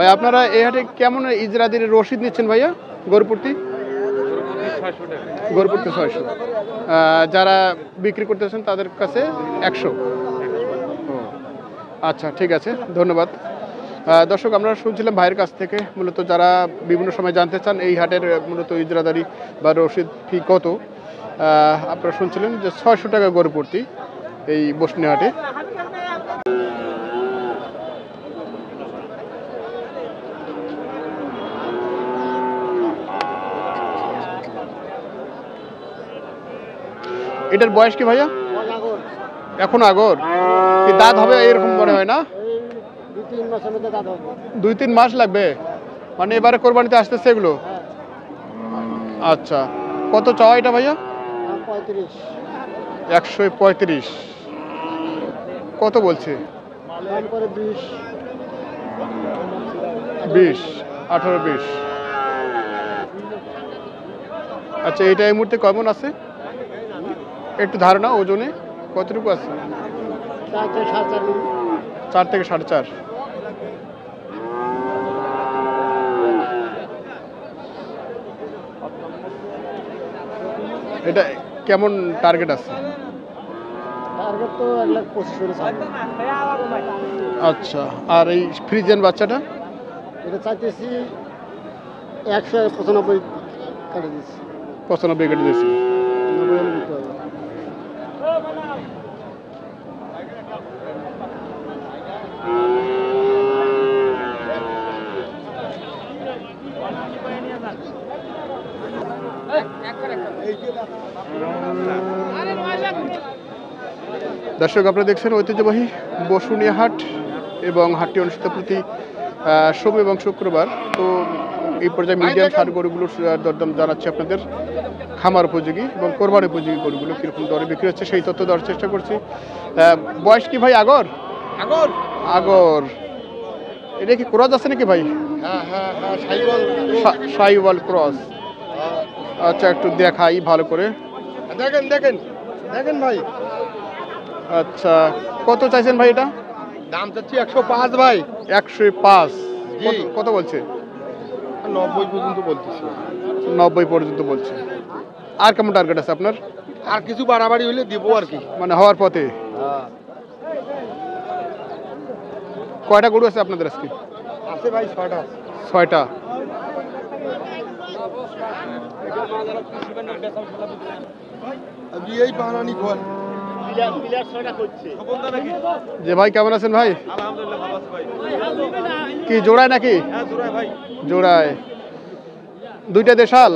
ভাই আপনারা এই হাটে কেমন ইজরাদির রসিদ নিচ্ছেন ভাইয়া গরুপ্রতি? গরুপ্রতি 600, যারা বিক্রি করতেছেন তাদের কাছে 100। আচ্ছা ঠিক আছে, ধন্যবাদ। দর্শক আমরা শুনছিলাম ভাইয়ের কাছ থেকে মূলত যারা বিভিন্ন সময় জানতে চান এই হাটের মূলত ইজরাদারি বা রসিদ ফি কত, আপনারা শুনছিলেন যে 600 টাকা গরুপ্রতি এই বসনি হাটে। এটার বয়স কি ভাইয়া? এখন আগর কি দাঁত হবে এরকম মনে হয় না? 2-3 মাস লাগবে, মানে এবারে কোরবানিতে আসতেছে এগুলো। আচ্ছা কত চাওয়া এটা ভাইয়া? 135। কত বলছে? 20, 18-20। আচ্ছা এটা এই মুহূর্তে কেমন আছে একটু ধারণা, ওজনে কতটুকু আছে? 4 থেকে 4.5। এটা কেমন টার্গেট আছে? আচ্ছা আর এই ফ্রিজিয়ান বাচ্চাটা? এটা চাইতেছি 195 কেটে দিচ্ছি। 95 কেটে দিয়েছি। দর্শক আপনারা দেখছেন ঐতিহ্যবাহী বসুনিয়া হাট এবং হাটটি অনুষ্ঠিত প্রতি সোম এবং শুক্রবার। তো এই পর্যায়ে মিডিয়াম ষাঁড় গরুগুলোর দরদাম জানাচ্ছি আপনাদের, খামার উপযোগী এবং কোরবানি উপযোগী গরুগুলো কীরকম দরে বিক্রি হচ্ছে সেই তথ্য দেওয়ার চেষ্টা করছি। বয়স কি ভাই? আগর আগর এটা কি ক্রস আছে নাকি ভাই? শাহিওয়াল ক্রস। আচ্ছা একটু দেখাই ভালো করে, দেখেন দেখেন দেখেন ভাই। আচ্ছা কত চাইছেন ভাই? এটা দাম চাচ্ছি 105 ভাই। 105। কত বলছে? 90 পর্যন্ত বলতেছি। 90 পর্যন্ত বলছে। আর কেমন টার্গেট আছে আপনার? আর কিছু বাড়াবাড়ি হইলে দিব আর কি, মানে হওয়ার পথে। কয়টা গরু আছে আপনাদের আজকে? আছে ভাই 6টা। 6টা। এই বানানি ঘর যে ভাই কেমন আছেন ভাই? কি জোড়ায় নাকি? জোড়ায়। দুইটা দেশাল?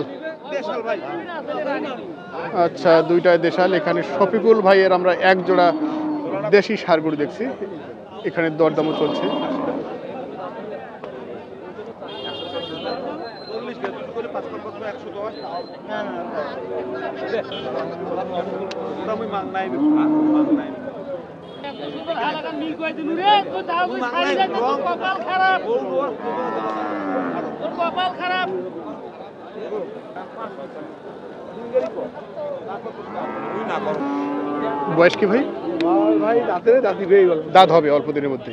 আচ্ছা দুইটায় দেশাল। এখানে শফিকুল ভাইয়ের আমরা এক জোড়া দেশি ষাঁড় গরু দেখছি, এখানে দরদামও চলছে। বয়স কি ভাই? ভাই দাঁত হবে অল্প দিনের মধ্যে।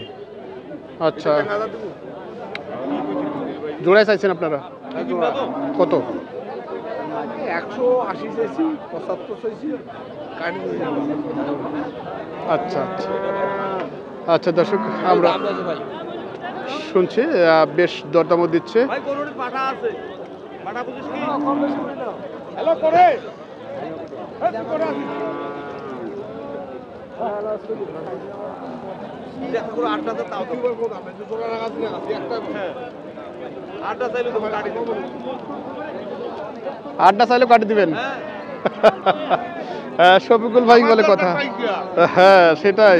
আচ্ছা জোড়ায় চাইছেন আপনারা কত? 180 চাইছি, 75 চাইছি। আচ্ছা আচ্ছা আচ্ছা দর্শক আমরা শুনছি বেশ দরদামও দিচ্ছে। আড্ডা চাইলে কাটি দিবেন। শফিকুল ভাই বলে কথা। হ্যাঁ সেটাই।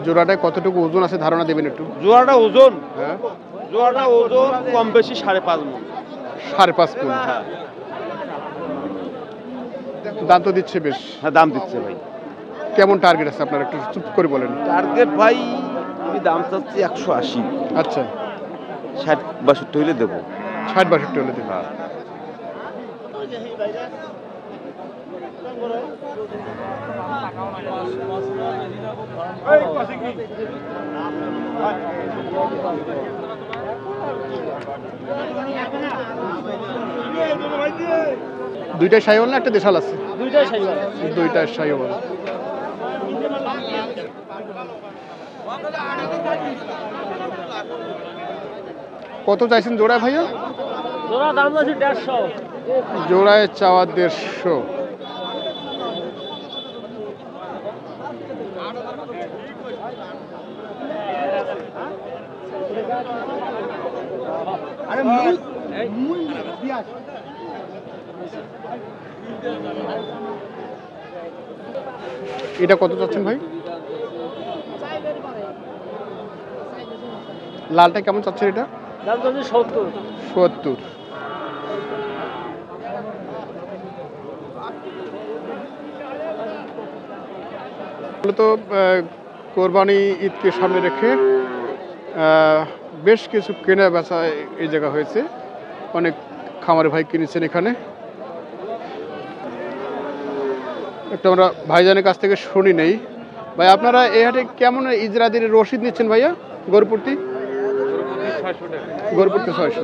জোড়াটায় কতটুকু ওজন আছে ধারণা দেবেন একটু? জোড়াটা ওজন, হ্যাঁ জোড়াটা ওজন কম বেশি 5.5 মণ। 5.5 মণ। দাম তো দিচ্ছে বেশ। হ্যাঁ দাম দিচ্ছে ভাই। কেমন টার্গেট আছে আপনার একটু চুপ করে বলেন। টার্গেট ভাই আমি দাম চাচ্ছি 180। আচ্ছা 60-62 হইলে দেবো। 60-62 হলে দেবো। দুইটাই শাহিওয়াল না একটা দেশাল আছে? দুইটাই সাইবার। দুইটাই শাহিওয়াল। কত চাইছেন জোড়ায় ভাইয়া? জোড়া দাম আছে 150। জোড়ায় চাওয়া 150। এটা কত চাচ্ছেন ভাই? লালটা কেমন চাচ্ছেন এটা? দাম আছে 70। 70। মূলত কোরবানি ঈদকে সামনে রেখে বেশ কিছু কেনা বেচা এই জায়গা হয়েছে। অনেক খামারে ভাই কিনেছেন এখানে। একটু আমরা ভাইজানের কাছ থেকে শুনি নেই। ভাই আপনারা এই হাটে কেমন ইজরাদির রসিদ নিচ্ছেন ভাইয়া? গরুপ্রতি গরুপ্রতি 600।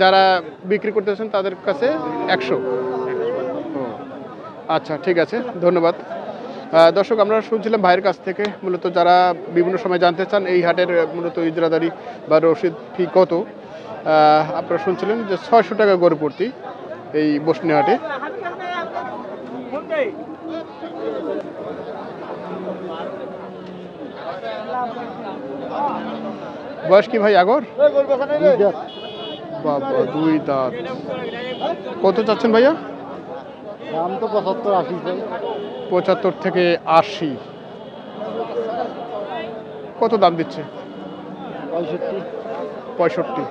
যারা বিক্রি করতেছেন তাদের কাছে 100। আচ্ছা ঠিক আছে, ধন্যবাদ। দর্শক আমরা শুনছিলাম ভাইয়ের কাছ থেকে মূলত যারা বিভিন্ন সময় জানতে চান এই হাটের মূলত ইজরাদারি বা রসিদ ফি কত, আপনারা শুনছিলেন যে 600 টাকা গরুপ্রতি এই বসনি হাটে। বয়স কি ভাই আগর? বাবা 2 দাঁত। কত চাচ্ছেন ভাইয়া? দাম তো 75-80 চাই। 75 থেকে 80। কত দাম দিচ্ছে? 65।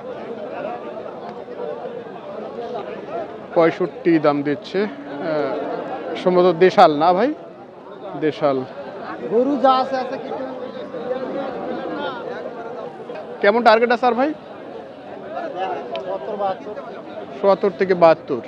65 দাম দিচ্ছে। সম্ভবত দেশাল না ভাই? দেশাল গরু যা আছে আছে কিছু। কেমন টার্গেট আছে আর ভাই? 70 থেকে 72।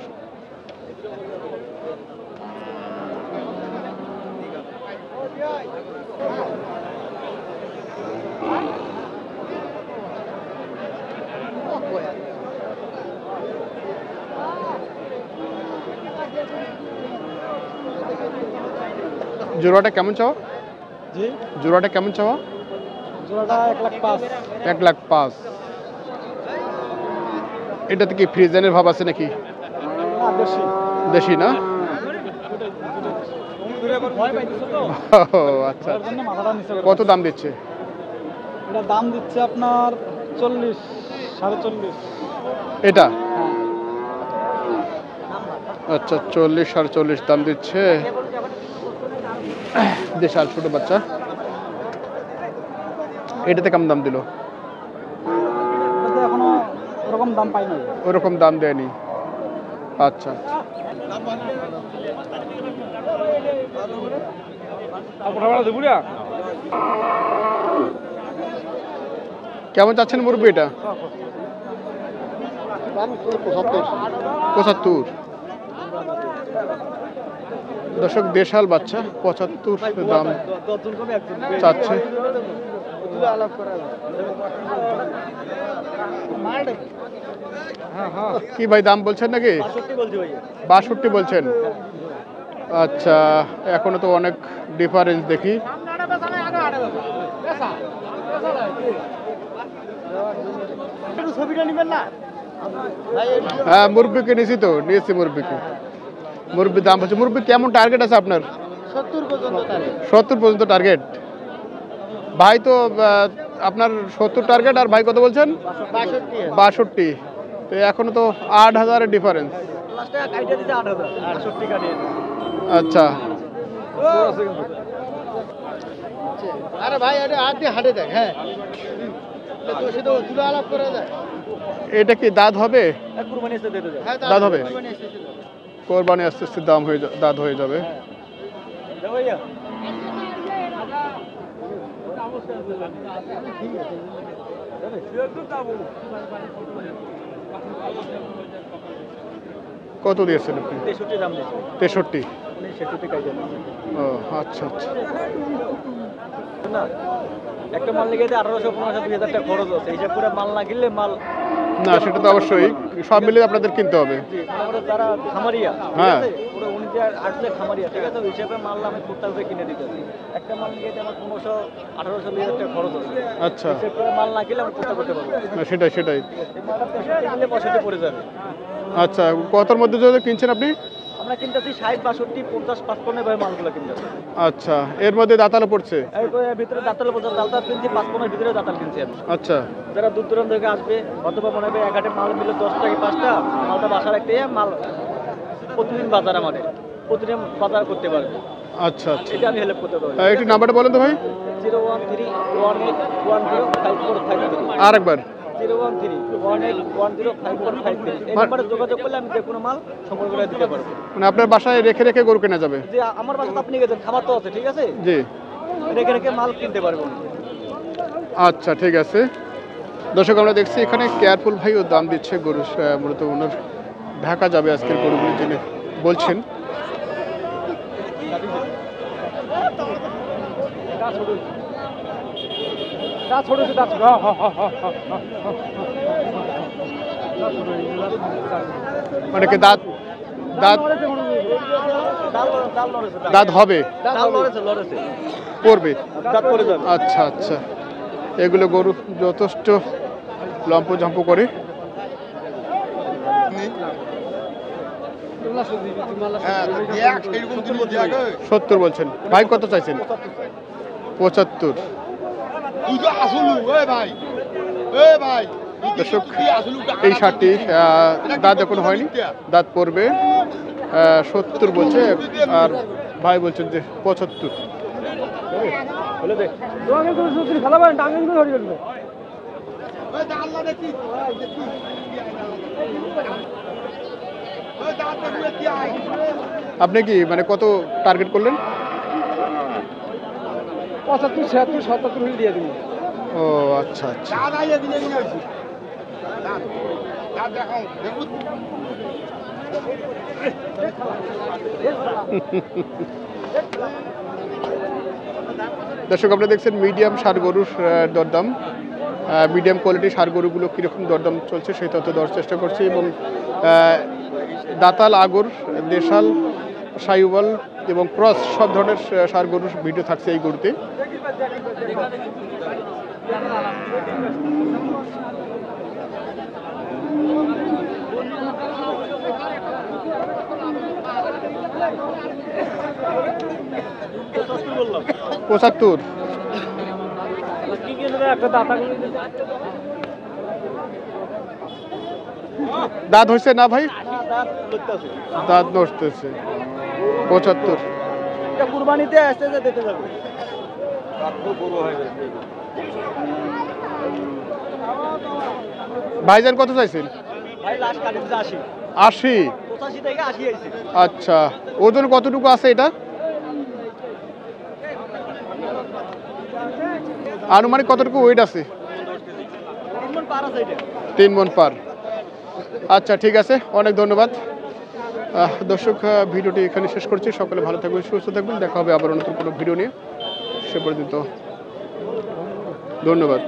জোড়াটা কেমন চাওয়া? জি, জোড়াটা কেমন চাওয়া? জোড়াটা 1,05,000। 1,05,000। এটাতে কি ফ্রিজেনের ভাব আছে নাকি? না, বেশি। দেশি না? ভয় পাইতেছে তো, আচ্ছা। তার জন্য মাথাটা নিচে করে কত দাম দিচ্ছে? এটা দাম দিচ্ছে আপনার 40, 45.5। এটা হ্যাঁ। আচ্ছা 40, 45 দাম দিচ্ছে। দেশাল ছোট বাচ্চা। এটাতে কেমন দাম দিল? এটাতে এখনো ওরকম দাম পাই নাই। ওরকম দাম দেয়নি। আচ্ছা কেমন চাচ্ছেন মুরব্বি এটা? 75। দর্শক দেশাল বাচ্চা 75 দাম চাচ্ছে। কি ভাই দাম বলছেন নাকি? 62 বলছেন। আচ্ছা এখনো তো অনেক ডিফারেন্স দেখি। ছবিটা নিবেন না? হ্যাঁ মুরব্বিকে নিয়েছি মুরব্বিকে। মুরব্বি দাম হচ্ছে। মুরব্বি কেমন টার্গেট আছে আপনার? 70 পর্যন্ত। 70 পর্যন্ত টার্গেট। ভাই তো আপনার 70 টার্গেট আর ভাই কত বলছেন? 62। তো এখনো তো 8,000 ডিফারেন্স। আচ্ছা আরে ভাই এটা হাত দিয়ে হাঁটে দেখ। হ্যাঁ, তুলে আলাপ করা যায়। এটা কি দাঁত হবে? কুরবানি এসে দিতে যায়। দাঁত হবে। কোরবানি আস্তে আস্তে দাঁত হয়ে যাবে। কত দিয়েছেন আপনি? 63 দাম দিয়েছে। 63। আপনি সেতুতে কাজ করেন ও আচ্ছা আচ্ছা। না একটা মাল নিয়ে গেলে 1800-1500-2000 টাকা খরচ আছে, হিসাব করে মাল না কিনলে মাল না সেটা তো অবশ্যই সব মিলে আপনাদের কিনতে হবে। যারা খামারিয়া হ্যাঁ। পুরো উনি যে আসলে খামারিয়া, ঠিক আছে, ওই হিসাবে মাল আমি টুকটাক করে কিনে দিতেছি। একটা মাল নিয়ে গেলে আমার 1500-1800-2000 টাকা খরচ আছে, আচ্ছা, হিসাব করে মাল না কিনলে আমি টুকটাক করতে পারবো। না সেটাই সেটাই। এই মালটা 65 কিনলে 65 পড়ে যাবে। আচ্ছা, কতর মধ্যে যদি কিনছেন আপনি? আমরা কিনতেছি 60, 62, 50, 55 এভাবে মালগুলো কিনতেছি। আচ্ছা, এর মধ্যে দাঁতালো পড়ছে। এর ভিতরে দাঁতাল পর্যন্ত দাঁতাল কিনছি, 55 ভিতরে দাঁতাল কিনছি আমি। আচ্ছা যারা দূর দূরান্ত থেকে আসবে অথবা মনে হবে এক হাটে মাল মিলে 10 টাকা 5টা মালটা বাসা রাখতে মাল প্রতিদিন বাজার আমাদের প্রতিদিন বাজার করতে পারবে। আচ্ছা আচ্ছা, এটা আমি হেল্প করতে পারবো। একটু নাম্বারটা বলেন তো ভাই। 01318105453 আর একবার। 01318105453 এই নাম্বারে যোগাযোগ করলে আমি যে কোনো মাল সম্পর্ক করে দিতে পারবো। মানে আপনার বাসায় রেখে রেখে গরু কেনা যাবে? যে আমার বাসা তো আপনি গেছেন, খাবার তো আছে, ঠিক আছে, জি রেখে রেখে মাল কিনতে পারবো। আচ্ছা ঠিক আছে। দর্শক আমরা দেখছি এখানে কেয়ারফুল ভাই ও দাম দিচ্ছে গরু, মূলত ওনার ঢাকা যাবে আজকের গরুগুলি যিনি বলছেন। মানে কি দাঁত দাঁত দাঁত হবে পড়বে? আচ্ছা আচ্ছা, এগুলো গরু যথেষ্ট লম্প ঝম্প করে। সত্তর বলছেন ভাই, কত চাইছেন? 75। দর্শক এই শার্টটি দাঁত এখন হয়নি, দাঁত পড়বে, 70 বলছে, আর ভাই বলছেন যে 75। আপনি কি মানে কত টার্গেট করলেন? 75, 76, 77 দিয়ে দিন। ও আচ্ছা আচ্ছা। দর্শক আপনারা দেখছেন মিডিয়াম ষাঁড় গরুর দরদাম, মিডিয়াম কোয়ালিটির ষাঁড় গরুগুলো কীরকম দরদাম চলছে সেই তথ্য দেওয়ার চেষ্টা করছি, এবং দাতাল, আগর, দেশাল, সাইওয়াল এবং ক্রস সব ধরনের ষাঁড় গরুর ভিডিও থাকছে এই গরুতে। পঁচাত্তর। দাঁত হয়েছে না ভাই? দাঁত নড়তেছে। 75। কুরবানিতে আসতে দিতে যাবে। ভাইজান কত চাইছেন? ভাই লাস্ট কাটিতে 80। 80? 85 থেকে 80 আইছে। আচ্ছা, ওজন কতটুকু আছে এটা? আনুমানিক কতটুকু ওয়েট আছে? 3 মণ পার আছে এটা। 3 মণ পার। আচ্ছা ঠিক আছে, অনেক ধন্যবাদ। দর্শক ভিডিওটি এখানে শেষ করছি। সকলে ভালো থাকবেন, সুস্থ থাকবেন, দেখা হবে আবার নতুন কোনো ভিডিও নিয়ে। সে পর্যন্ত ধন্যবাদ।